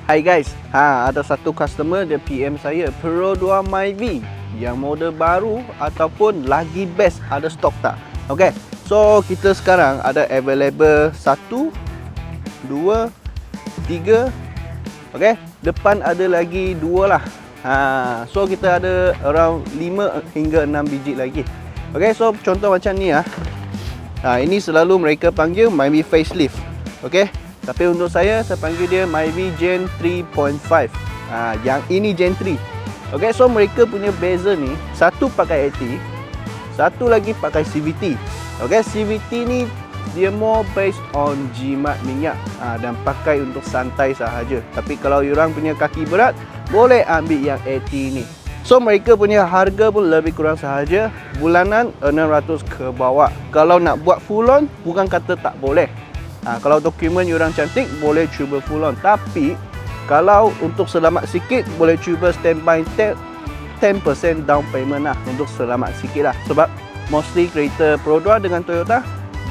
Hai guys, ada satu customer dia PM saya Pro 2 Myvi yang model baru ataupun lagi best, ada stok tak? Okay, so kita sekarang ada available 1, 2, 3. Okay, depan ada lagi 2 lah. So kita ada around 5 hingga 6 biji lagi. Okay, so contoh macam ni ini selalu mereka panggil Myvi facelift. Okay, tapi untuk saya panggil dia Myvi Gen 3.5. Yang ini Gen 3. Okay, so mereka punya beza ni, satu pakai AT, satu lagi pakai CVT. Okay, CVT ni dia more based on jimat minyak dan pakai untuk santai sahaja. Tapi kalau orang punya kaki berat, boleh ambil yang AT ni. So mereka punya harga pun lebih kurang sahaja, bulanan 600 ke bawah. Kalau nak buat full on, bukan kata tak boleh. Kalau dokumen orang cantik, boleh cuba full on. Tapi kalau untuk selamat sikit, boleh cuba standby 10% down payment lah, untuk selamat sikit lah. Sebab mostly kereta Pro 2 dengan Toyota,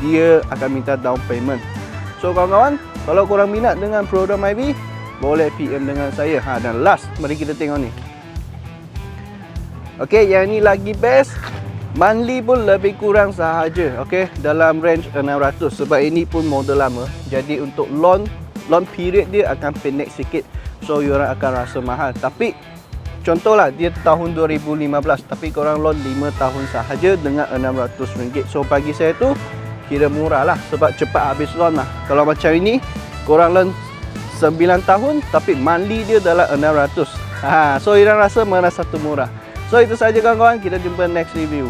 dia akan minta down payment. So kawan-kawan, kalau korang minat dengan Pro 2 Myvi, boleh PM dengan saya. Dan last, mari kita tengok ni. Okay, yang ni lagi best. Monthly pun lebih kurang sahaja. Okay, dalam range 600. Sebab ini pun model lama. Jadi untuk loan period dia akan pendek sikit. So you orang akan rasa mahal. Tapi contohlah dia tahun 2015, tapi korang loan 5 tahun sahaja dengan RM600. So bagi saya tu kira murah lah, sebab cepat habis loan lah. Kalau macam ini korang loan 9 tahun tapi monthly dia dalam 600. So you orang rasa mana satu murah. So itu saja kawan-kawan, kita jumpa next review.